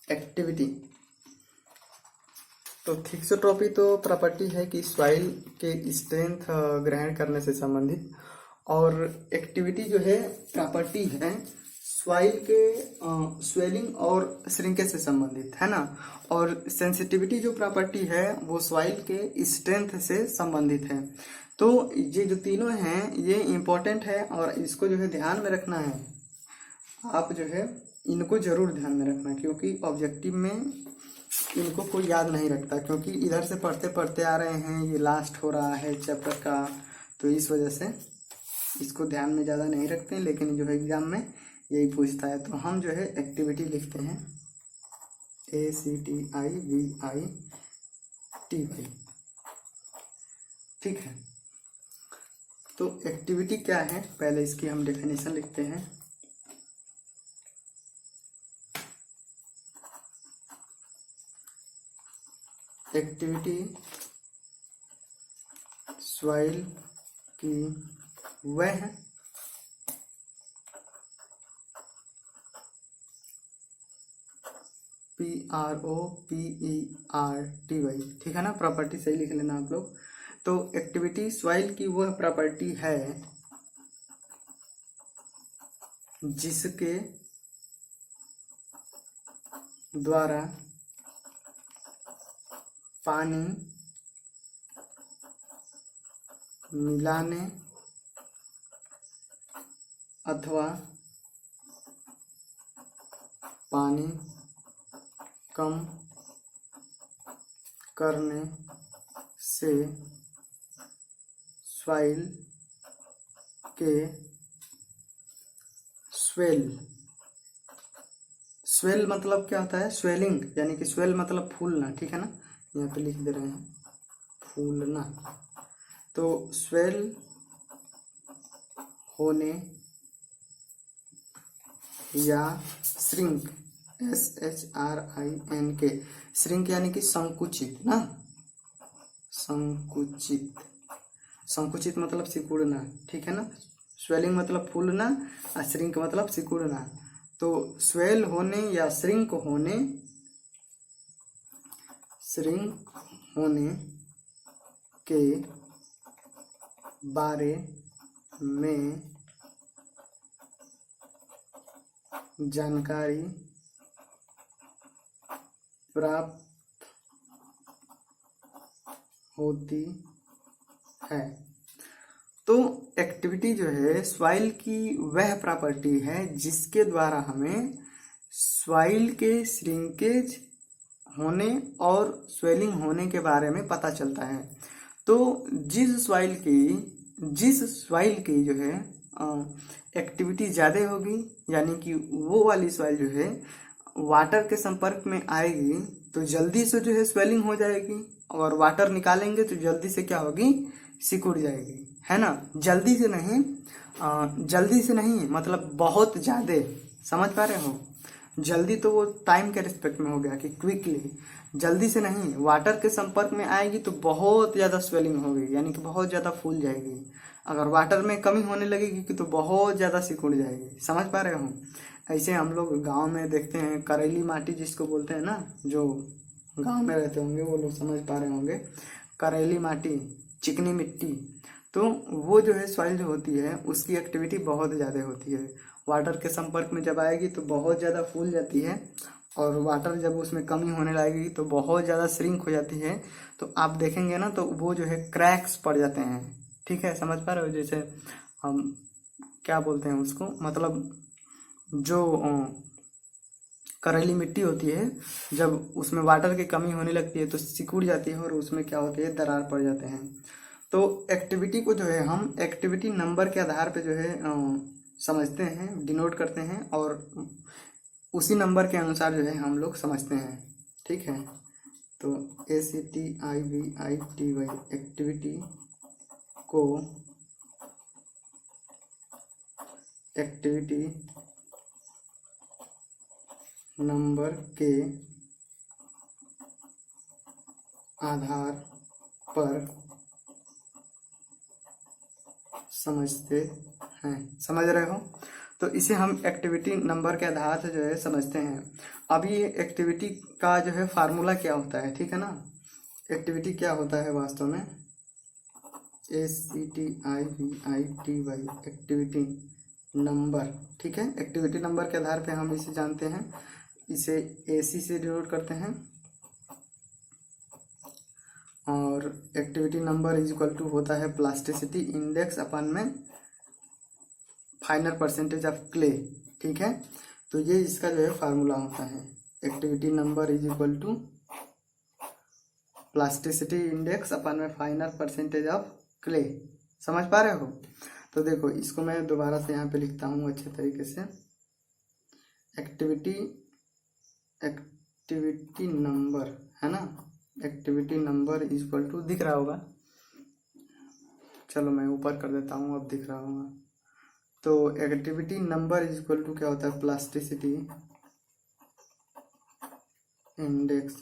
Activity. तो thixotropy तो property है कि सॉइल के स्ट्रेंथ ग्रहण करने से संबंधित, और एक्टिविटी जो है प्रॉपर्टी है सॉइल के स्वेलिंग और श्रिंकेज से संबंधित, है ना। और सेंसिटिविटी जो प्रॉपर्टी है वो सॉइल के स्ट्रेंथ से संबंधित है। तो ये जो तीनों हैं ये इम्पोर्टेंट है और इसको जो है ध्यान में रखना है। आप जो है इनको जरूर ध्यान में रखना, क्योंकि ऑब्जेक्टिव में इनको कोई याद नहीं रखता, क्योंकि इधर से पढ़ते पढ़ते आ रहे हैं, ये लास्ट हो रहा है चैप्टर का, तो इस वजह से इसको ध्यान में ज़्यादा नहीं रखते हैं। लेकिन जो है एग्जाम में यही पूछता है, तो हम जो है एक्टिविटी लिखते हैं ACTIVITY, ठीक है। तो एक्टिविटी क्या है, पहले इसकी हम डेफिनेशन लिखते हैं। एक्टिविटी सॉइल की वह PROPERTY, ठीक है ना, प्रॉपर्टी सही लिख लेना आप लोग। तो एक्टिविटी सॉइल की वह प्रॉपर्टी है जिसके द्वारा पानी मिलाने अथवा पानी कम करने से सॉइल के स्वेल मतलब क्या होता है, स्वेलिंग, यानी कि स्वेल मतलब फूलना, ठीक है ना, यहाँ पे लिख दे रहे हैं फूलना। तो स्वेल होने या श्रिंक, SHRINK, श्रिंक यानी कि संकुचित ना, संकुचित मतलब सिकुड़ना, ठीक है ना। स्वेलिंग मतलब फूलना और श्रिंक मतलब सिकुड़ना। तो स्वेल होने या श्रिंक होने के बारे में जानकारी प्राप्त होती है। तो एक्टिविटी जो है सॉइल की वह प्रॉपर्टी है जिसके द्वारा हमें सॉइल के श्रिंकेज होने और स्वेलिंग होने के बारे में पता चलता है। तो जिस सॉइल की जो है एक्टिविटी ज़्यादा होगी, यानी कि वो वाली सॉइल जो है वाटर के संपर्क में आएगी तो जल्दी से जो है स्वेलिंग हो जाएगी, और वाटर निकालेंगे तो जल्दी से क्या होगी, सिकुड़ जाएगी, है ना। जल्दी से नहीं मतलब बहुत ज़्यादा, समझ पा रहे हो। जल्दी तो वो टाइम के रिस्पेक्ट में हो गया कि क्विकली, जल्दी से नहीं, वाटर के संपर्क में आएगी तो बहुत ज़्यादा स्वेलिंग होगी, यानी कि बहुत ज़्यादा फूल जाएगी। अगर वाटर में कमी होने लगेगी तो बहुत ज़्यादा सिकुड़ जाएगी, समझ पा रहे हो। ऐसे हम लोग गांव में देखते हैं, करेली माटी जिसको बोलते हैं ना, जो गांव में रहते होंगे वो लोग समझ पा रहे होंगे, करेली माटी, चिकनी मिट्टी। तो वो जो है सॉइल जो होती है उसकी एक्टिविटी बहुत ज़्यादा होती है। वाटर के संपर्क में जब आएगी तो बहुत ज़्यादा फूल जाती है, और वाटर जब उसमें कमी होने लगेगी तो बहुत ज़्यादा श्रिंक हो जाती है। तो आप देखेंगे ना तो वो जो है क्रैक्स पड़ जाते हैं, ठीक है, समझ पा रहे हो। जैसे हम क्या बोलते हैं उसको, मतलब जो करेली मिट्टी होती है जब उसमें वाटर की कमी होने लगती है तो सिकुड़ जाती है और उसमें क्या होती है, दरार पड़ जाते हैं। तो एक्टिविटी को जो है हम एक्टिविटी नंबर के आधार पे जो है समझते हैं, डिनोट करते हैं, और उसी नंबर के अनुसार जो है हम लोग समझते हैं, ठीक है। तो ACTIVITY एक्टिविटी को एक्टिविटी नंबर के आधार पर समझते हैं, समझ रहे हो। तो इसे हम एक्टिविटी नंबर के आधार से जो है समझते हैं। अभी ये एक्टिविटी का जो है फार्मूला क्या होता है, ठीक है ना। एक्टिविटी क्या होता है वास्तव में, ACTIVITY एक्टिविटी नंबर, ठीक है। एक्टिविटी नंबर के आधार पे हम इसे जानते हैं, इसे AC से डिनोट करते हैं और activity number is equal to होता है प्लास्टिसिटी इंडेक्स अपन में फाइनल परसेंटेज ऑफ क्ले, ठीक है। तो ये इसका जो है फार्मूला होता है, activity number is equal to plasticity index upon में फाइनल परसेंटेज ऑफ क्ले। समझ पा रहे हो। तो देखो इसको मैं दोबारा से यहाँ पे लिखता हूँ अच्छे तरीके से। एक्टिविटी नंबर है ना, activity number is equal to, दिख रहा होगा, चलो मैं ऊपर कर देता हूँ, अब दिख रहा होगा। तो activity number is equal to क्या होता है, प्लास्टिसिटी इंडेक्स,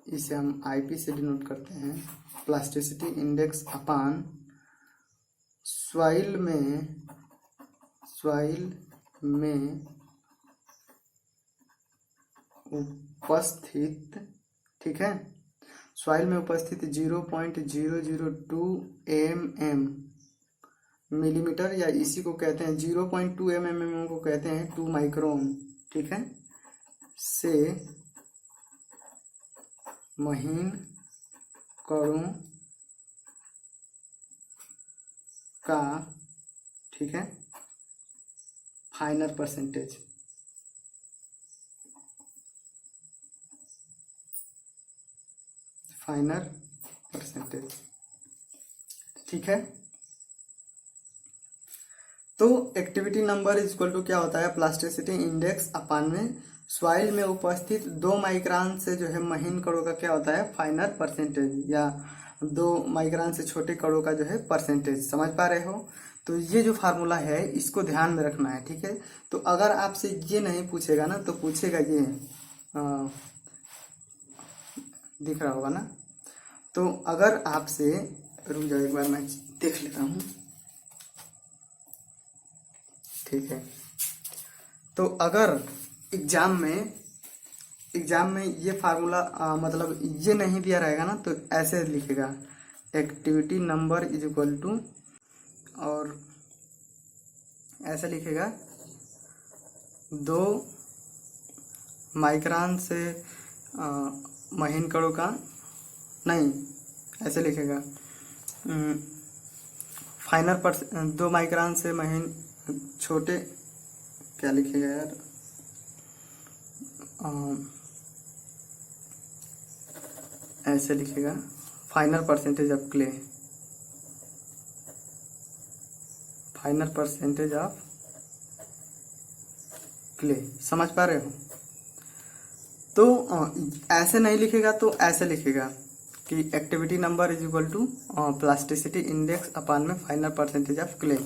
इसे हम IP से डिनोट करते हैं, प्लास्टिसिटी इंडेक्स अपान सॉइल में उपस्थित, ठीक है, सॉइल में उपस्थित 0.002 mm मिलीमीटर, या इसी को कहते हैं 0.2 mm को कहते हैं 2 माइक्रोन, ठीक है, से महीन कणों का, ठीक है, फाइनल परसेंटेज, ठीक है। तो activity number is equal to क्या होता है, प्लास्टिसिटी इंडेक्स अपान में सॉइल में उपस्थित 2 माइक्रोन से जो है महीन कणों का क्या होता है, फाइनल परसेंटेज, या 2 माइक्रोन से छोटे कणों का जो है परसेंटेज। समझ पा रहे हो। तो ये जो फार्मूला है इसको ध्यान में रखना है, ठीक है। तो अगर आपसे ये नहीं पूछेगा ना तो पूछेगा ये, दिख रहा होगा ना। तो अगर आपसे, रुक जाओ एक बार मैं देख लेता हूँ, ठीक है। तो अगर एग्जाम में ये फार्मूला मतलब ये नहीं दिया रहेगा ना तो ऐसे लिखेगा, activity number is equal to, और ऐसे लिखेगा 2 माइक्रोन से महीन कणों का, नहीं ऐसे लिखेगा फाइनल 2 माइक्रोन से महीन छोटे, क्या लिखेगा यार, ऐसे लिखेगा final percentage of clay, final percentage of clay. समझ पा रहे हो। तो ऐसे नहीं लिखेगा तो ऐसे लिखेगा कि activity number is equal to plasticity index upon में फाइनल परसेंटेज ऑफ क्ले।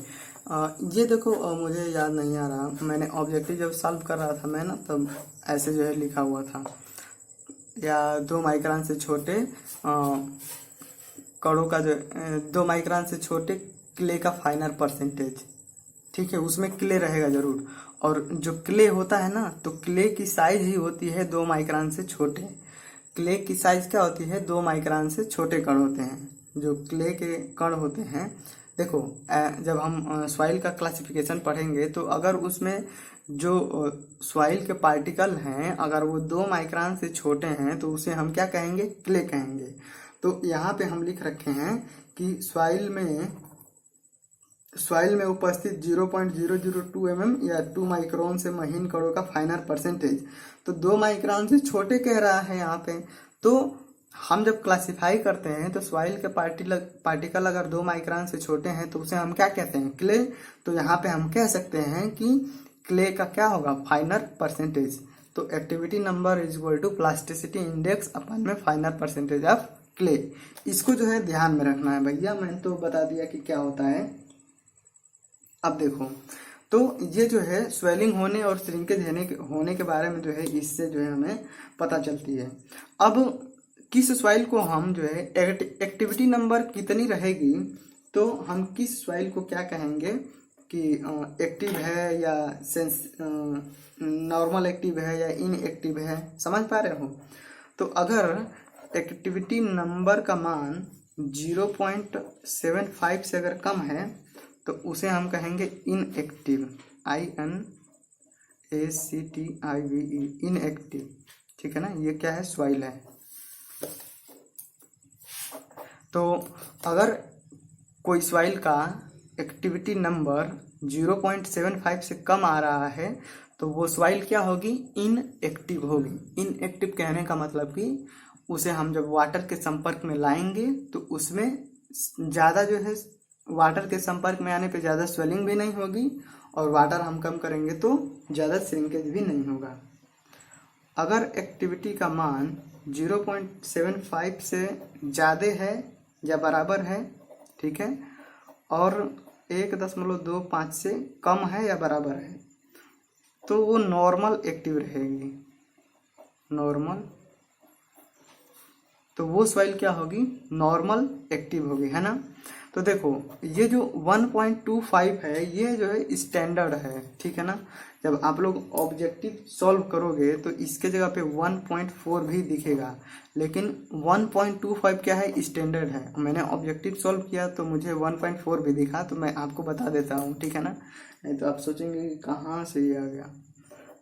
ये देखो मुझे याद नहीं आ रहा, मैंने ऑब्जेक्टिव जब सॉल्व कर रहा था मैं ना तब ऐसे जो है लिखा हुआ था, या 2 माइक्रोन से छोटे कणों का जो 2 माइक्रोन से छोटे क्ले का फाइनल परसेंटेज, ठीक है, उसमें क्ले रहेगा जरूर। और जो क्ले होता है ना तो क्ले की साइज ही होती है 2 माइक्रोन से छोटे। क्ले की साइज क्या होती है, 2 माइक्रोन से छोटे कण होते हैं जो क्ले के कण होते हैं। देखो जब हम सॉइल का क्लासिफिकेशन पढ़ेंगे तो अगर उसमें जो सॉइल के पार्टिकल हैं अगर वो 2 माइक्रोन से छोटे हैं तो उसे हम क्या कहेंगे, क्ले कहेंगे। तो यहाँ पे हम लिख रखे हैं कि सॉइल में उपस्थित 0.002 mm या 2 माइक्रोन से महीन कणों का फाइनल परसेंटेज। तो 2 माइक्रोन से छोटे कह रहा है यहाँ पे। तो हम जब क्लासिफाई करते हैं तो सॉइल के पार्टिकल अगर 2 माइक्रोन से छोटे हैं तो उसे हम क्या कहते हैं, क्ले। तो यहाँ पे हम कह सकते हैं कि क्ले का क्या होगा, फाइनल परसेंटेज। तो activity number is equal to plasticity index upon में फाइनल परसेंटेज ऑफ क्ले। इसको जो है ध्यान में रखना है भैया, मैंने तो बता दिया कि क्या होता है। अब देखो तो ये जो है स्वेलिंग होने और श्रिंकेज होने के बारे में जो है इससे जो है हमें पता चलती है। अब किस सॉइल को हम जो है एक्टिविटी नंबर कितनी रहेगी तो हम किस सॉइल को क्या कहेंगे, कि एक्टिव है या सेंस नॉर्मल एक्टिव है या इनएक्टिव है, समझ पा रहे हो। तो अगर एक्टिविटी नंबर का मान 0.75 से अगर कम है तो उसे हम कहेंगे इनएक्टिव, INACTIVE, इनएक्टिव, ठीक है ना। ये क्या है, स्वाइल है। तो अगर कोई स्वाइल का एक्टिविटी नंबर 0.75 से कम आ रहा है तो वो स्वाइल क्या होगी, इनएक्टिव होगी। इनएक्टिव कहने का मतलब कि उसे हम जब वाटर के संपर्क में लाएंगे तो उसमें ज़्यादा जो है वाटर के संपर्क में आने पे ज़्यादा स्वेलिंग भी नहीं होगी और वाटर हम कम करेंगे तो ज़्यादा श्रिंकेज भी नहीं होगा। अगर एक्टिविटी का मान 0.75 से ज़्यादा है या बराबर है, ठीक है, और 1.25 से कम है या बराबर है तो वो नॉर्मल एक्टिव रहेगी, नॉर्मल। तो वो सॉइल क्या होगी, नॉर्मल एक्टिव होगी, है ना। तो देखो ये जो 1.25 है ये जो है स्टैंडर्ड है, ठीक है ना। जब आप लोग ऑब्जेक्टिव सॉल्व करोगे तो इसके जगह पे 1.4 भी दिखेगा, लेकिन 1.25 क्या है, स्टैंडर्ड है। मैंने ऑब्जेक्टिव सॉल्व किया तो मुझे 1.4 भी दिखा, तो मैं आपको बता देता हूँ, ठीक है ना। नहीं तो आप सोचेंगे कि कहाँ से ये आ गया।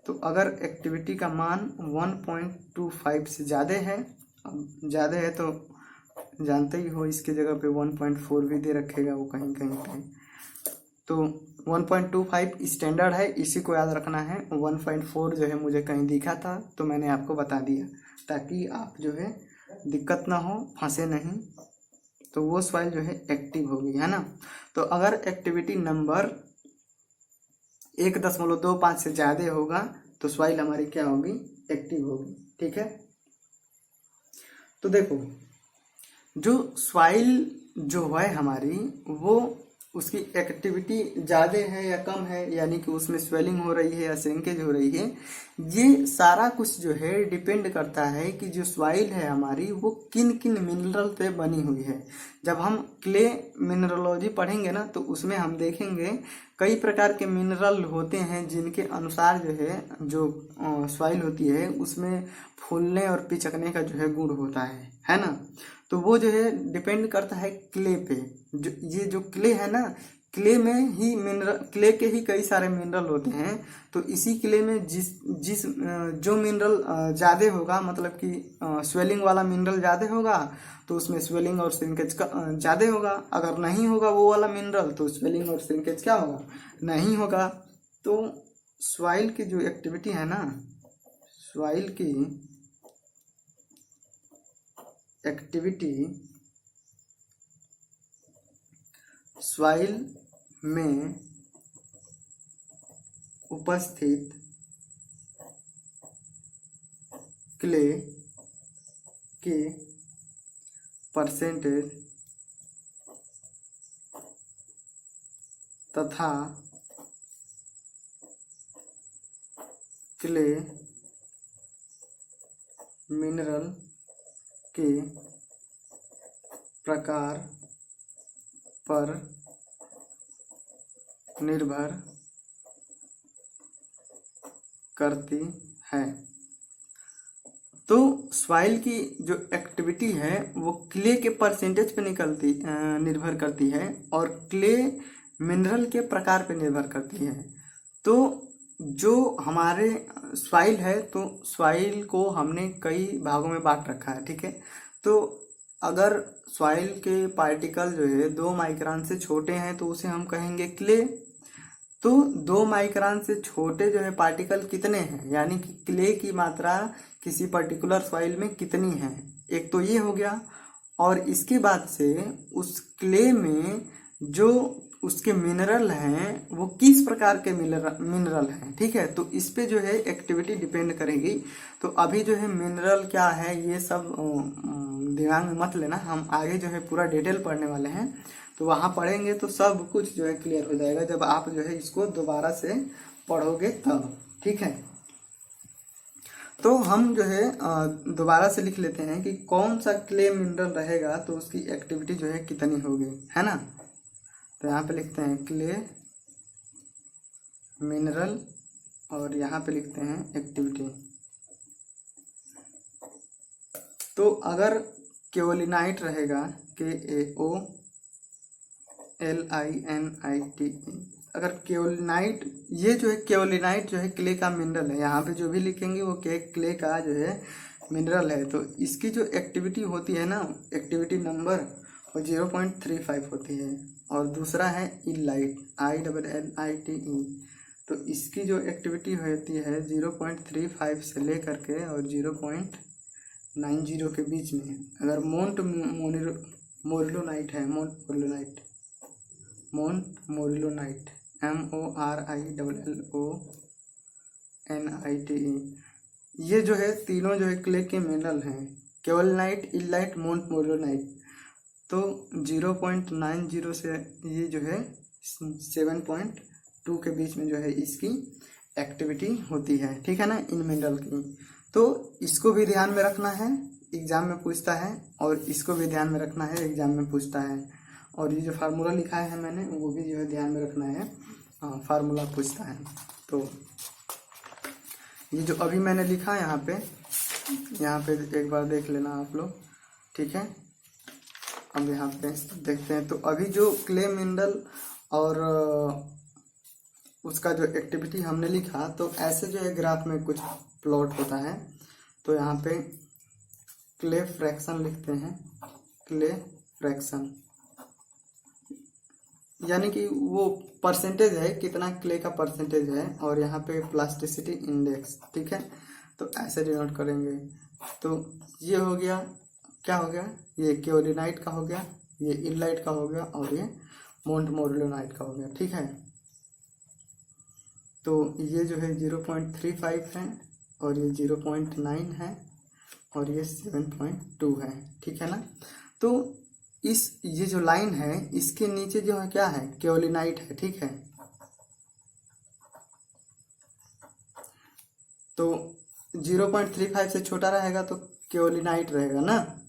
तो अगर एक्टिविटी का मान 1.25 से ज़्यादा है, अब ज़्यादा है तो जानते ही हो इसके जगह पे 1.4 भी दे रखेगा वो कहीं कहीं पे। तो 1.25 स्टैंडर्ड है, इसी को याद रखना है। 1.4 जो है मुझे कहीं दिखा था तो मैंने आपको बता दिया ताकि आप जो है दिक्कत ना हो, फंसे नहीं। तो वो सॉइल जो है एक्टिव होगी, है ना। तो अगर एक्टिविटी नंबर 1.25 से ज़्यादा होगा तो सॉइल हमारी क्या होगी, एक्टिव होगी, ठीक है। तो देखो जो सॉइल जो है हमारी वो उसकी एक्टिविटी ज़्यादा है या कम है, यानी कि उसमें स्वेलिंग हो रही है या श्रिंकेज हो रही है, ये सारा कुछ जो है डिपेंड करता है कि जो सॉइल है हमारी वो किन किन मिनरल पे बनी हुई है। जब हम क्ले मिनरलोजी पढ़ेंगे ना तो उसमें हम देखेंगे कई प्रकार के मिनरल होते हैं जिनके अनुसार जो है जो सॉइल होती है उसमें फूलने और पिचकने का जो है गुण होता है ना। तो वो जो है डिपेंड करता है क्ले पे। जो ये जो क्ले है ना, क्ले में ही मिनरल, क्ले के ही कई सारे मिनरल होते हैं। तो इसी क्ले में जिस जो मिनरल ज़्यादा होगा, मतलब कि स्वेलिंग वाला मिनरल ज़्यादा होगा तो उसमें स्वेलिंग और श्रिंकेज का ज़्यादा होगा। अगर नहीं होगा वो वाला मिनरल तो स्वेलिंग और श्रिंकेज क्या होगा, नहीं होगा। तो सॉइल की जो एक्टिविटी है ना, सॉइल की एक्टिविटी सॉइल में उपस्थित क्ले के परसेंटेज तथा क्ले मिनरल के प्रकार पर निर्भर करती है। तो सॉइल की जो एक्टिविटी है वो क्ले के परसेंटेज पे निर्भर करती है और क्ले मिनरल के प्रकार पे निर्भर करती है। तो जो हमारे सॉइल है तो सॉइल को हमने कई भागों में बांट रखा है, ठीक है। तो अगर सॉइल के पार्टिकल जो है 2 माइक्रोन से छोटे हैं तो उसे हम कहेंगे क्ले। तो 2 माइक्रोन से छोटे जो है पार्टिकल कितने हैं, यानी कि क्ले की मात्रा किसी पर्टिकुलर सॉइल में कितनी है, एक तो ये हो गया। और इसके बाद से उस क्ले में जो उसके मिनरल हैं वो किस प्रकार के मिनरल हैं, ठीक है। तो इस पे जो है एक्टिविटी डिपेंड करेगी। तो अभी जो है मिनरल क्या है ये सब दिमाग में मत लेना, हम आगे जो है पूरा डिटेल पढ़ने वाले हैं तो वहाँ पढ़ेंगे तो सब कुछ जो है क्लियर हो जाएगा जब आप जो है इसको दोबारा से पढ़ोगे तब, ठीक है। तो हम जो है दोबारा से लिख लेते हैं कि कौन सा क्ले मिनरल रहेगा तो उसकी एक्टिविटी जो है कितनी होगी, है ना। तो यहाँ पे लिखते हैं क्ले मिनरल और यहाँ पे लिखते हैं एक्टिविटी। तो अगर केओलिनाइट रहेगा KAOLINITE, अगर केओलिनाइट, ये जो है केओलिनाइट जो है क्ले का मिनरल है, यहाँ पे जो भी लिखेंगे वो क्ले का जो है मिनरल है। तो इसकी जो एक्टिविटी होती है ना, एक्टिविटी नंबर वो 0.35 होती है। और दूसरा है इलाइट, ILLITE, तो इसकी जो एक्टिविटी होती है 0.35 से लेकर के और 0.90 के बीच में। अगर मोरिलोनाइट है, मोरिलोनाइट MORILLONITE, ये जो है तीनों जो है क्ले के मिनरल हैं, केओलिनाइट, इलाइट, मोरिलोनाइट। तो 0.90 से ये जो है 7.2 के बीच में जो है इसकी एक्टिविटी होती है, ठीक है ना, इन मिनरल की। तो इसको भी ध्यान में रखना है, एग्जाम में पूछता है, और इसको भी ध्यान में रखना है, एग्जाम में पूछता है। और ये जो फार्मूला लिखा है मैंने वो भी जो है ध्यान में रखना है, फार्मूला पूछता है। तो ये जो अभी मैंने लिखा यहाँ पे एक बार देख लेना आप लोग, ठीक है। अब यहाँ पे देखते हैं, तो अभी जो क्ले मिनरल और उसका जो एक्टिविटी हमने लिखा, तो ऐसे जो है ग्राफ में कुछ प्लॉट होता है। तो यहाँ पे क्ले फ्रैक्शन लिखते हैं, क्ले फ्रैक्शन यानी कि वो परसेंटेज है, कितना क्ले का परसेंटेज है, और यहाँ पे प्लास्टिसिटी इंडेक्स, ठीक है। तो ऐसे डिनोट करेंगे। तो ये हो गया, क्या हो गया, ये केओलिनाइट का हो गया, ये इलाइट का हो गया, और ये मोरिलोनाइट का हो गया, ठीक है। तो ये जो है 0.35 है, और ये 0.9 है, और ये 7.2 है, ठीक है ना। तो ये जो लाइन है इसके नीचे जो है क्या है, केओलिनाइट है, ठीक है। तो 0.35 से छोटा रहेगा तो केओलिनाइट रहेगा ना,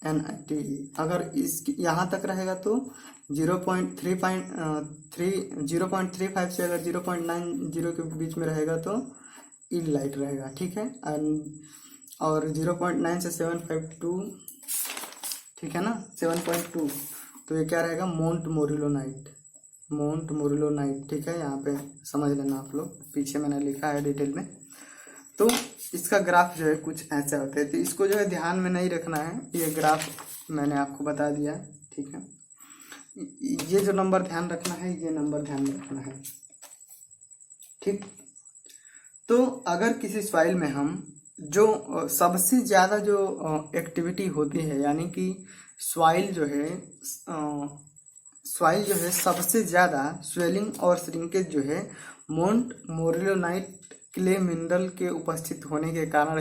NITE। अगर इस यहाँ तक रहेगा तो 0.35 से अगर 0.90 के बीच में रहेगा तो इलाइट रहेगा, ठीक है। और 0.9 से 7.2, ठीक है ना, 7.2, तो ये क्या रहेगा, मोरिलोनाइट, ठीक है। यहाँ पे समझ लेना आप लोग, पीछे मैंने लिखा है डिटेल में। तो इसका ग्राफ जो है कुछ ऐसा होता है, तो इसको जो है ध्यान में नहीं रखना है, ये ग्राफ मैंने आपको बता दिया, ठीक है। ये जो नंबर ध्यान रखना है, ये नंबर ध्यान में रखना है, ठीक। तो अगर किसी सॉइल में हम जो सबसे ज़्यादा जो एक्टिविटी होती है, यानी कि सॉइल जो है सबसे ज़्यादा स्वेलिंग और श्रिंकेज जो है मोरिलोनाइट क्ले मिनरल के उपस्थित होने के कारण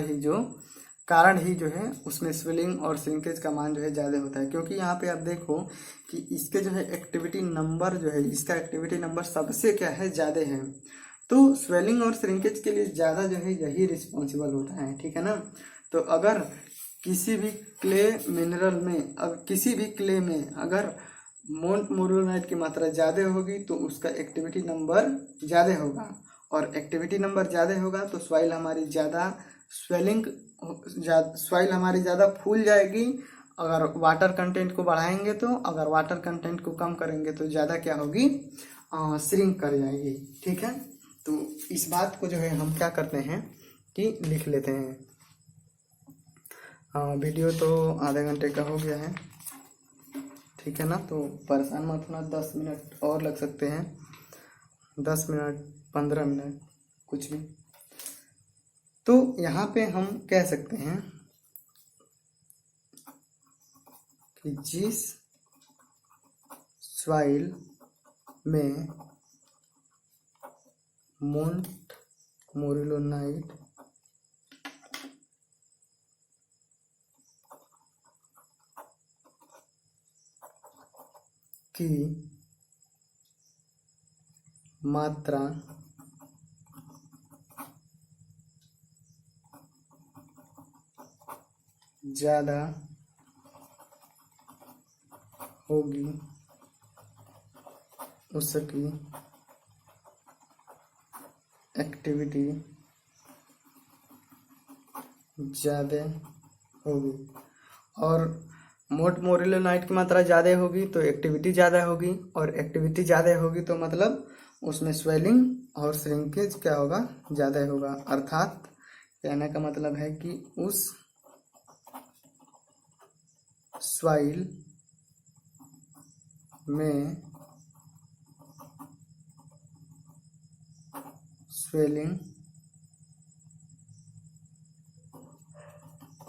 ही जो है उसमें स्वेलिंग और श्रिंकेज का मान जो है ज़्यादा होता है। क्योंकि यहाँ पे आप देखो कि इसके जो है एक्टिविटी नंबर जो है, इसका एक्टिविटी नंबर सबसे क्या है, ज़्यादा है। तो स्वेलिंग और श्रिंकेज के लिए ज़्यादा जो है यही रिस्पॉन्सिबल होता है, ठीक है ना। तो अगर किसी भी क्ले मिनरल में, अब किसी भी क्ले में अगर मोरिलोनाइट की मात्रा ज़्यादा होगी तो उसका एक्टिविटी नंबर ज़्यादा होगा, और एक्टिविटी नंबर ज़्यादा होगा तो सॉइल हमारी ज़्यादा सॉइल हमारी ज़्यादा फूल जाएगी। अगर वाटर कंटेंट को बढ़ाएंगे तो, अगर वाटर कंटेंट को कम करेंगे तो ज़्यादा क्या होगी, श्रिंक कर जाएगी, ठीक है। तो इस बात को जो है हम क्या करते हैं कि लिख लेते हैं। वीडियो तो आधे घंटे का हो गया है, ठीक है ना। तो परेशान मत होना, 10 मिनट और लग सकते हैं, 10 मिनट 15 मिनट कुछ भी। तो यहाँ पे हम कह सकते हैं कि जिस सॉइल में मोरिलोनाइट की मात्रा ज़्यादा होगी उसकी एक्टिविटी ज़्यादा होगी, और मोट-मोरिलोनाइट की मात्रा ज़्यादा होगी तो एक्टिविटी ज़्यादा होगी, और एक्टिविटी ज़्यादा होगी तो मतलब उसमें स्वेलिंग और श्रिंकेज क्या होगा, ज़्यादा होगा। अर्थात कहने का मतलब है कि उस सॉइल में स्वेलिंग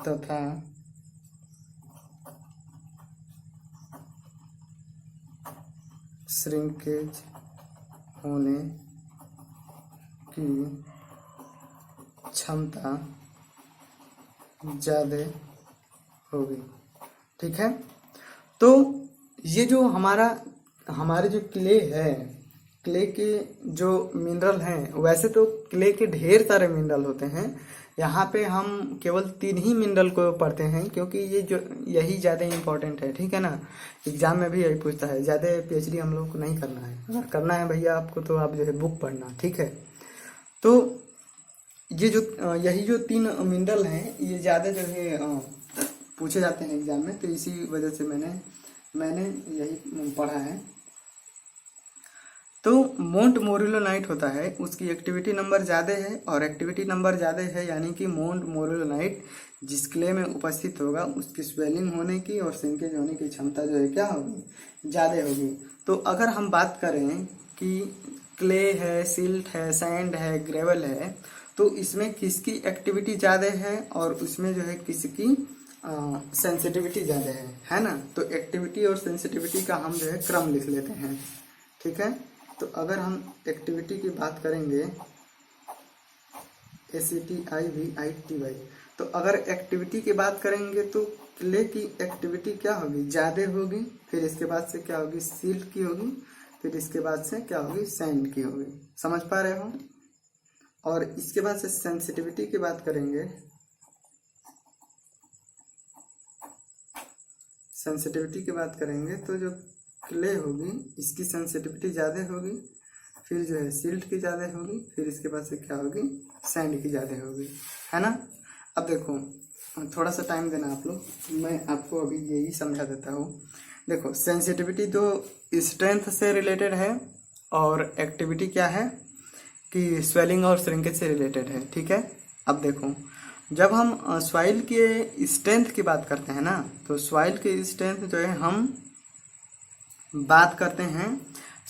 तथा श्रिंकेज होने की क्षमता ज़्यादा होगी। ठीक है, तो ये जो हमारे जो क्ले है, क्ले के जो मिनरल हैं, वैसे तो क्ले के ढेर सारे मिनरल होते हैं। यहाँ पे हम केवल 3 ही मिनरल को पढ़ते हैं क्योंकि यही ज़्यादा इम्पोर्टेंट है। ठीक है ना, एग्जाम में भी यही पूछता है। ज़्यादा पीएचडी हम लोग को नहीं करना है। अगर करना है भैया आपको तो आप जो है बुक पढ़ना। ठीक है, तो ये जो यही जो 3 मिनरल हैं ये ज़्यादा जो है पूछे जाते हैं एग्जाम में, तो इसी वजह से मैंने यही पढ़ा है। तो मोंट-मोरिलोनाइट होता है, उसकी एक्टिविटी नंबर ज़्यादा है, और एक्टिविटी नंबर ज़्यादा है यानी कि मोंट-मोरिलोनाइट जिस क्ले में उपस्थित होगा उसकी स्वेलिंग होने की और श्रिंकेज होने की क्षमता जो है क्या होगी, ज़्यादा होगी। तो अगर हम बात करें कि क्ले है, सिल्ट है, सैंड है, ग्रेवल है, तो इसमें किसकी एक्टिविटी ज़्यादा है और उसमें जो है किसकी सेंसिटिविटी ज़्यादा है ना। तो एक्टिविटी और सेंसिटिविटी का हम जो है क्रम लिख लेते हैं। ठीक है, तो अगर हम एक्टिविटी की बात करेंगे ACTIVITY, तो अगर एक्टिविटी की बात करेंगे तो क्ले की एक्टिविटी क्या होगी, ज़्यादा होगी। फिर इसके बाद से क्या होगी, सिल्ट की होगी। फिर इसके बाद से क्या होगी, सैंड की होगी। समझ पा रहे हो। और इसके बाद से सेंसिटिविटी की बात करेंगे, सेंसिटिविटी की बात करेंगे तो जो क्ले होगी इसकी सेंसिटिविटी ज़्यादा होगी। फिर जो है सिल्ट की ज़्यादा होगी। फिर इसके बाद से क्या होगी, सैंड की ज़्यादा होगी, है ना। अब देखो थोड़ा सा टाइम देना आप लोग, मैं आपको अभी यही समझा देता हूँ। देखो सेंसिटिविटी तो स्ट्रेंथ से रिलेटेड है, और एक्टिविटी क्या है कि स्वेलिंग और श्रिंकेज से रिलेटेड है। ठीक है, अब देखो जब हम सॉइल के स्ट्रेंथ की बात करते हैं ना, तो सॉइल की स्ट्रेंथ जो है हम बात करते हैं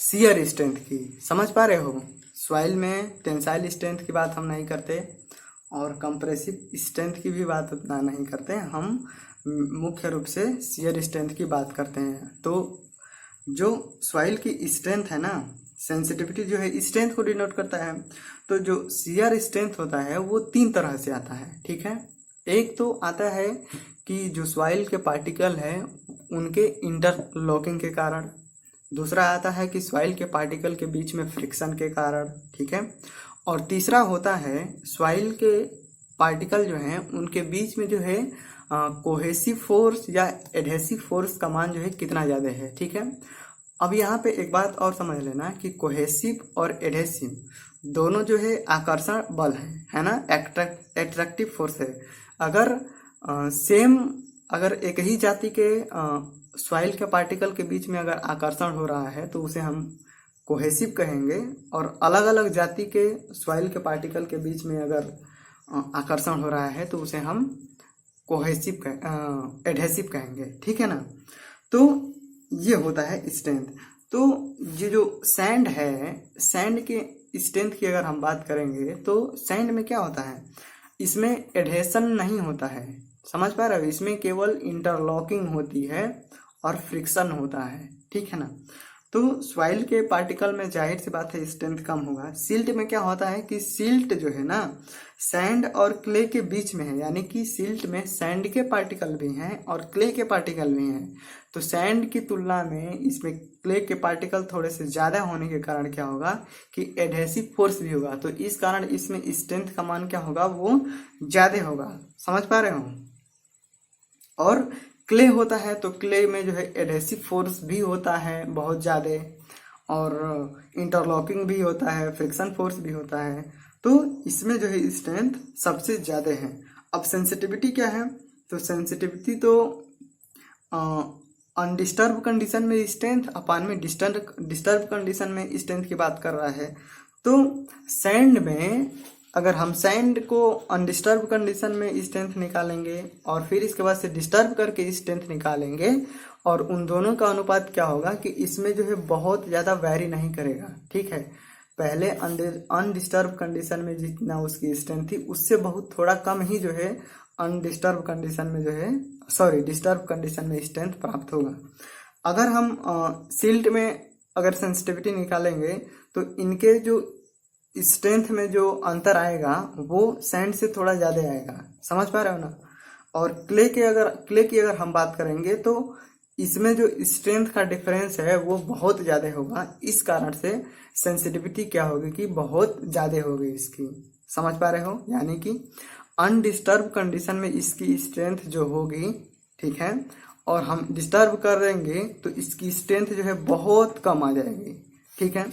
शियर स्ट्रेंथ की। समझ पा रहे हो। सॉइल में टेंसाइल स्ट्रेंथ की बात हम नहीं करते, और कंप्रेसिव स्ट्रेंथ की भी बात उतना नहीं करते। हम मुख्य रूप से शियर स्ट्रेंथ की बात करते हैं। तो जो सॉइल की स्ट्रेंथ है ना, सेंसिटिविटी जो है स्ट्रेंथ को डिनोट करता है। तो जो शियर स्ट्रेंथ होता है वो 3 तरह से आता है। ठीक है, एक तो आता है कि जो सॉइल के पार्टिकल है उनके इंटरलॉकिंग के कारण। दूसरा आता है कि सॉइल के पार्टिकल के बीच में फ्रिक्शन के कारण। ठीक है, और तीसरा होता है सॉइल के पार्टिकल जो हैं उनके बीच में जो है कोहेसिव फोर्स या एडहेसिव फोर्स का मान जो है कितना ज़्यादा है। ठीक है, अब यहाँ पे एक बात और समझ लेना कि कोहेसिव और एडहेसिव दोनों जो है आकर्षण बल है ना, एट्रैक्टिव फोर्स है। अगर अगर एक ही जाति के सॉइल के पार्टिकल के बीच में अगर आकर्षण हो रहा है तो उसे हम कोहेसिव कहेंगे, और अलग अलग जाति के सॉइल के पार्टिकल के बीच में अगर आकर्षण हो रहा है तो उसे हम एडहेसिव कहेंगे। ठीक है ना, तो ये होता है स्ट्रेंथ। तो ये जो सैंड है, सैंड के स्ट्रेंथ की अगर हम बात करेंगे तो सैंड में क्या होता है, इसमें एडहेशन नहीं होता है। समझ पा रहे हो, इसमें केवल इंटरलॉकिंग होती है और फ्रिक्शन होता है। ठीक है ना, तो सॉइल के पार्टिकल में जाहिर सी बात है स्ट्रेंथ कम होगा। सिल्ट में क्या होता है कि सिल्ट जो है ना सैंड और क्ले के बीच में है, यानी कि सिल्ट में सैंड के पार्टिकल भी हैं और क्ले के पार्टिकल भी हैं। तो सैंड की तुलना में इसमें क्ले के पार्टिकल थोड़े से ज़्यादा होने के कारण क्या होगा कि एडहेसिव फोर्स भी होगा। तो इस कारण इसमें स्ट्रेंथ का मान क्या होगा, वो ज़्यादा होगा। समझ पा रहे हो। और क्ले होता है तो क्ले में जो है एडहेसिव फोर्स भी होता है बहुत ज़्यादा, और इंटरलॉकिंग भी होता है, फ्रिक्शन फोर्स भी होता है। तो इसमें जो है स्ट्रेंथ सबसे ज़्यादा है। अब सेंसिटिविटी क्या है, तो सेंसिटिविटी तो अनडिस्टर्ब कंडीशन में स्ट्रेंथ अपान में डिस्टर्ब कंडीशन में स्ट्रेंथ की बात कर रहा है। तो सैंड में अगर हम सैंड को अनडिस्टर्ब कंडीशन में स्ट्रेंथ निकालेंगे और फिर इसके बाद से डिस्टर्ब करके स्ट्रेंथ निकालेंगे, और उन दोनों का अनुपात क्या होगा कि इसमें जो है बहुत ज़्यादा वैरी नहीं करेगा। ठीक है, पहले अनडिस्टर्ब कंडीशन में जितना उसकी स्ट्रेंथ थी उससे बहुत थोड़ा कम ही जो है अनडिस्टर्ब कंडीशन में जो है डिस्टर्ब कंडीशन में स्ट्रेंथ प्राप्त होगा। अगर हम सिल्ट में अगर सेंसिटिविटी निकालेंगे तो इनके जो स्ट्रेंथ में जो अंतर आएगा वो सैंड से थोड़ा ज़्यादा आएगा, समझ पा रहे हो ना। और क्ले की अगर हम बात करेंगे तो इसमें जो स्ट्रेंथ का डिफरेंस है वो बहुत ज़्यादा होगा। इस कारण से सेंसिटिविटी क्या होगी कि बहुत ज़्यादा होगी इसकी, समझ पा रहे हो। यानी कि अनडिस्टर्ब कंडीशन में इसकी स्ट्रेंथ जो होगी, ठीक है, और हम डिस्टर्ब करेंगे तो इसकी स्ट्रेंथ जो है बहुत कम आ जाएगी। ठीक है,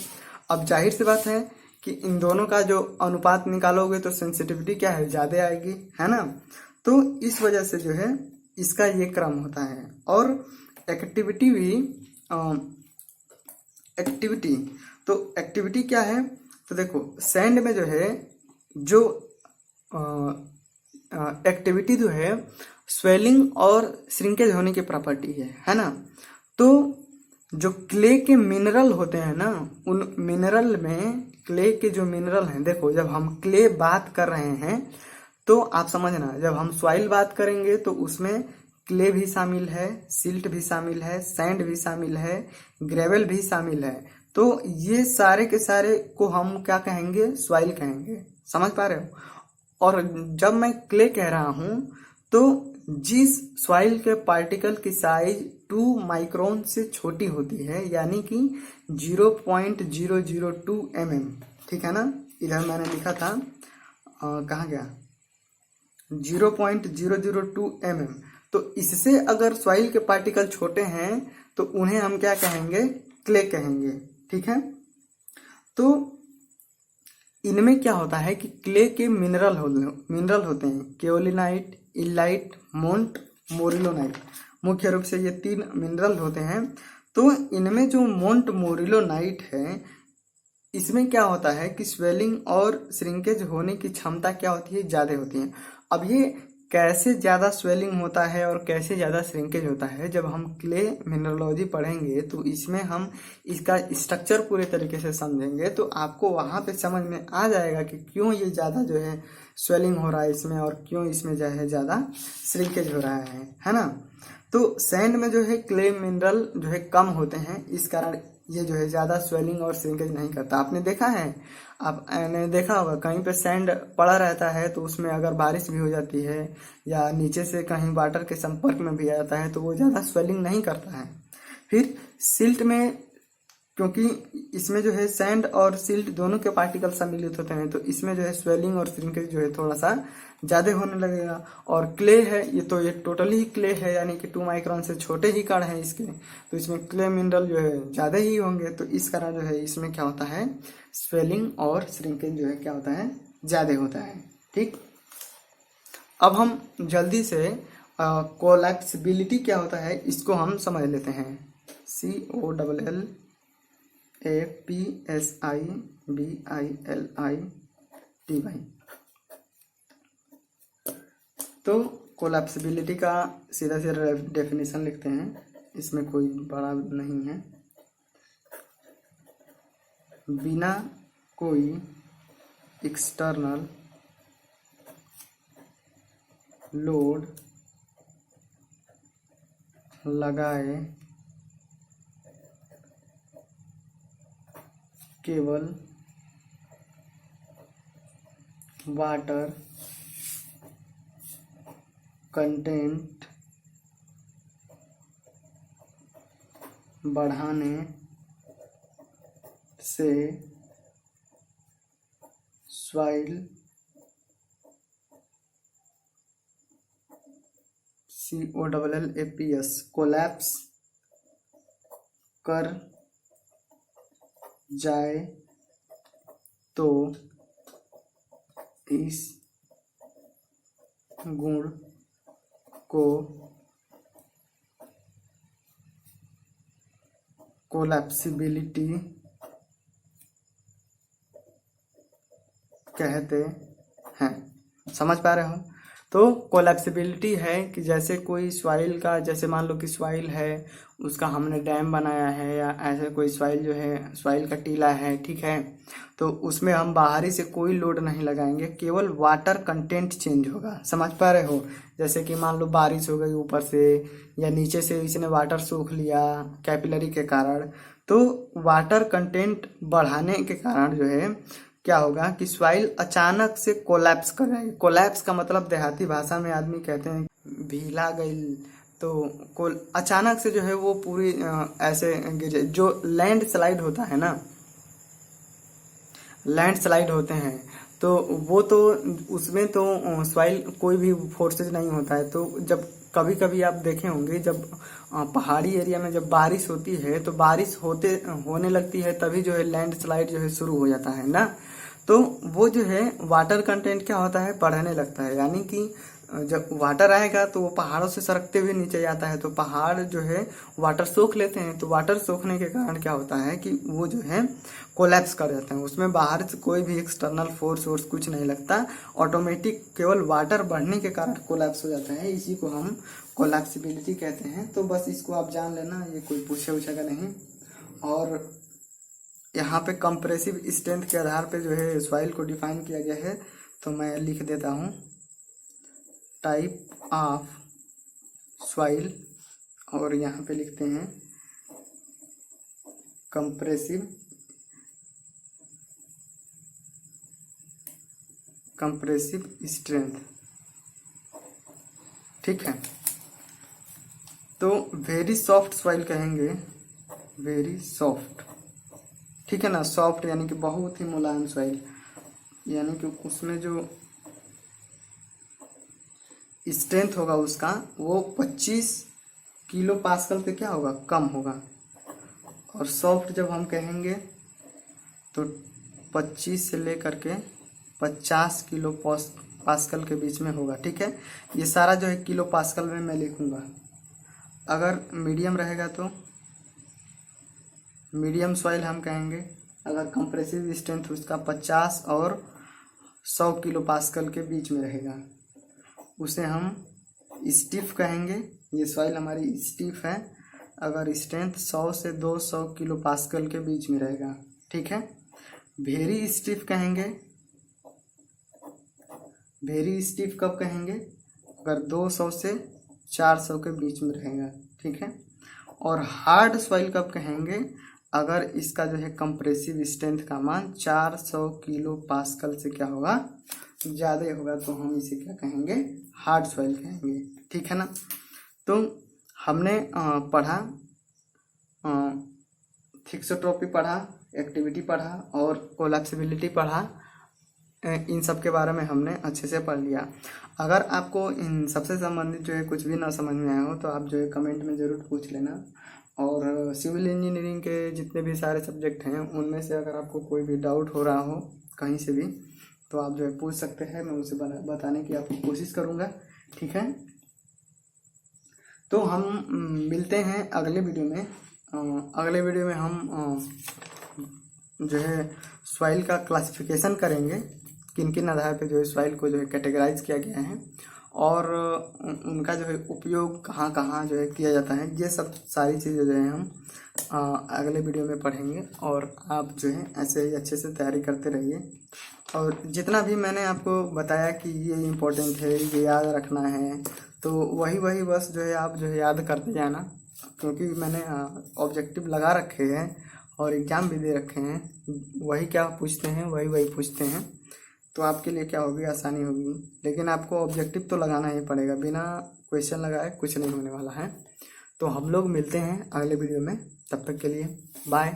अब जाहिर सी बात है कि इन दोनों का जो अनुपात निकालोगे तो सेंसिटिविटी क्या है, ज़्यादा आएगी, है ना। तो इस वजह से जो है इसका ये क्रम होता है। और एक्टिविटी भी एक्टिविटी क्या है, तो देखो सैंड में जो है जो एक्टिविटी जो है स्वेलिंग और श्रिंकेज होने की प्रॉपर्टी है ना। तो जो क्ले के मिनरल होते हैं ना, उन मिनरल में क्ले के जो मिनरल हैं, देखो जब हम क्ले बात कर रहे हैं तो आप समझना, जब हम सॉइल बात करेंगे तो उसमें क्ले भी शामिल है, सिल्ट भी शामिल है, सैंड भी शामिल है, ग्रेवल भी शामिल है। तो ये सारे के सारे को हम क्या कहेंगे, सॉइल कहेंगे, समझ पा रहे हो। और जब मैं क्ले कह रहा हूं तो जिस सॉइल के पार्टिकल की साइज 2 माइक्रोन से छोटी होती है, यानी कि 0.002 mm, ठीक है ना। इधर मैंने लिखा था कहाँ गया, 0.002 mm। तो इससे अगर सॉइल के पार्टिकल छोटे हैं तो उन्हें हम क्या कहेंगे, क्ले कहेंगे। ठीक है, तो इनमें क्या होता है कि क्ले के मिनरल होते हैं, केओलिनाइट, इलाइट, मोंट, मोरिलोनाइट। मुख्य रूप से ये 3 मिनरल होते हैं। तो इनमें जो मोंट मोरिलोनाइट है, इसमें क्या होता है कि स्वेलिंग और श्रिंकेज होने की क्षमता क्या होती है, ज़्यादा होती है। अब ये कैसे ज़्यादा स्वेलिंग होता है और कैसे ज़्यादा श्रिंकेज होता है, जब हम क्ले मिनरलोजी पढ़ेंगे तो इसमें हम इसका स्ट्रक्चर पूरे तरीके से समझेंगे, तो आपको वहाँ पे समझ में आ जाएगा कि क्यों ये ज़्यादा जो है स्वेलिंग हो रहा है इसमें और क्यों इसमें जो है ज़्यादा श्रिंकेज हो रहा है ना। तो सैंड में जो है क्ले मिनरल जो है कम होते हैं, इस कारण ये जो है ज़्यादा स्वेलिंग और श्रिंकेज नहीं करता। आपने देखा है, आपने देखा होगा कहीं पे सैंड पड़ा रहता है तो उसमें अगर बारिश भी हो जाती है या नीचे से कहीं वाटर के संपर्क में भी आ जाता है तो वो ज़्यादा स्वेलिंग नहीं करता है। फिर सिल्ट में, क्योंकि इसमें जो है सैंड और सिल्ट दोनों के पार्टिकल सम्मिलित होते हैं, तो इसमें जो है स्वेलिंग और श्रिंकेज जो है थोड़ा सा ज़्यादा होने लगेगा। और क्ले है ये टोटली क्ले है, यानी कि 2 माइक्रोन से छोटे ही कण हैं इसके, तो इसमें क्ले मिनरल जो है ज़्यादा ही होंगे। तो इस कारण जो है इसमें क्या होता है, स्वेलिंग और श्रिंकेज जो है क्या होता है, ज़्यादा होता है। ठीक, अब हम जल्दी से कोलैप्सिबिलिटी क्या होता है इसको हम समझ लेते हैं। COLLAPSIBILITY। तो कोलैप्सिबिलिटी का सीधा सीधा डेफिनेशन लिखते हैं, इसमें कोई बड़ा नहीं है। बिना कोई एक्सटर्नल लोड लगाए केवल वाटर कंटेंट बढ़ाने से सॉइल COLLAPS कोलैप्स कर जाए तो इस गुण को कोलैप्सिबिलिटी कहते हैं। समझ पा रहे हो? तो कोलैप्सिबिलिटी है कि जैसे कोई सॉइल का, जैसे मान लो कि सॉइल है, उसका हमने डैम बनाया है, या ऐसे कोई सॉइल जो है, सॉइल का टीला है, ठीक है, तो उसमें हम बाहरी से कोई लोड नहीं लगाएंगे, केवल वाटर कंटेंट चेंज होगा। समझ पा रहे हो? जैसे कि मान लो बारिश हो गई ऊपर से या नीचे से, इसने वाटर सोख लिया कैपिलरी के कारण, तो वाटर कंटेंट बढ़ाने के कारण जो है क्या होगा कि सॉइल अचानक से कोलैप्स कर जाएगी। कोलैप्स का मतलब देहाती भाषा में आदमी कहते हैं भीला गई, तो अचानक से जो है वो पूरी ऐसे गिर जाए। जो लैंड स्लाइड होता है ना, लैंड स्लाइड होते हैं, तो वो तो उसमें तो सॉइल कोई भी फोर्सेज नहीं होता है। तो जब कभी कभी आप देखे होंगे, जब पहाड़ी एरिया में जब बारिश होती है, तो बारिश होने लगती है, तभी जो है लैंड स्लाइड जो है शुरू हो जाता है ना। तो वो जो है वाटर कंटेंट क्या होता है, बढ़ने लगता है। यानी कि जब वाटर आएगा तो वो पहाड़ों से सरकते हुए नीचे जाता है, तो पहाड़ जो है वाटर सोख लेते हैं। तो वाटर सोखने के कारण क्या होता है कि वो जो है कोलैप्स कर जाते हैं। उसमें बाहर से कोई भी एक्सटर्नल फोर्स कुछ नहीं लगता, ऑटोमेटिक केवल वाटर बढ़ने के कारण कोलैप्स हो जाता है। इसी को हम कोलैप्सिबिलिटी कहते हैं। तो बस इसको आप जान लेना, ये कोई पूछेगा नहीं। और यहाँ पे कंप्रेसिव स्ट्रेंथ के आधार पे जो है सॉइल को डिफाइन किया गया है, तो मैं लिख देता हूँ टाइप ऑफ सॉइल, और यहाँ पे लिखते हैं कंप्रेसिव स्ट्रेंथ, ठीक है। तो वेरी सॉफ्ट सॉइल कहेंगे, वेरी सॉफ्ट, ठीक है ना। सॉफ्ट यानी कि बहुत ही मुलायम सॉइल, यानी कि उसमें जो स्ट्रेंथ होगा उसका वो 25 किलो पास्कल पे क्या होगा, कम होगा। और सॉफ्ट जब हम कहेंगे तो 25 से लेकर के 50 किलो पास्कल के बीच में होगा, ठीक है। ये सारा जो है किलो पास्कल में मैं लिखूंगा। अगर मीडियम रहेगा तो मीडियम सॉइल हम कहेंगे, अगर कंप्रेसिव स्ट्रेंथ उसका 50 और 100 किलो पास्कल के बीच में रहेगा, उसे हम स्टिफ कहेंगे। ये सॉइल हमारी स्टिफ है अगर स्ट्रेंथ 100 से 200 किलो पास्कल के बीच में रहेगा, ठीक है। वेरी स्टिफ कहेंगे, वेरी स्टिफ कब कहेंगे, अगर 200 से 400 के बीच में रहेगा, ठीक है। और हार्ड सॉइल कब कहेंगे, अगर इसका जो है कंप्रेसिव स्ट्रेंथ का मान 400 किलो पास्कल से क्या होगा, ज़्यादा होगा, तो हम इसे क्या कहेंगे, हार्ड सॉइल कहेंगे, ठीक है ना। तो हमने पढ़ा, थिक्सोट्रॉपी पढ़ा, एक्टिविटी पढ़ा और कोलैप्सिबिलिटी पढ़ा। इन सब के बारे में हमने अच्छे से पढ़ लिया। अगर आपको इन सबसे संबंधित जो है कुछ भी ना समझ में आया हो तो आप जो है कमेंट में ज़रूर पूछ लेना। और सिविल इंजीनियरिंग के जितने भी सारे सब्जेक्ट हैं उनमें से अगर आपको कोई भी डाउट हो रहा हो कहीं से भी, तो आप जो है पूछ सकते हैं, मैं उसे बताने की आपको कोशिश करूँगा, ठीक है। तो हम मिलते हैं अगले वीडियो में। अगले वीडियो में हम जो है सॉइल का क्लासिफिकेशन करेंगे, किन किन आधार पे जो है सॉइल को जो है कैटेगराइज किया गया है और उनका जो है उपयोग कहाँ कहाँ जो है किया जाता है। ये सब सारी चीज़ें जो है हम अगले वीडियो में पढ़ेंगे। और आप जो है ऐसे ही अच्छे से तैयारी करते रहिए। और जितना भी मैंने आपको बताया कि ये इम्पोर्टेंट है, ये याद रखना है, तो वही बस जो है आप जो है याद करते जाना, क्योंकि मैंने ऑब्जेक्टिव लगा रखे हैं और एग्ज़ाम भी दे रखे हैं। वही क्या पूछते हैं वही पूछते हैं, तो आपके लिए क्या होगी, आसानी होगी। लेकिन आपको ऑब्जेक्टिव तो लगाना ही पड़ेगा, बिना क्वेश्चन लगाए कुछ नहीं होने वाला है। तो हम लोग मिलते हैं अगले वीडियो में, तब तक के लिए बाय।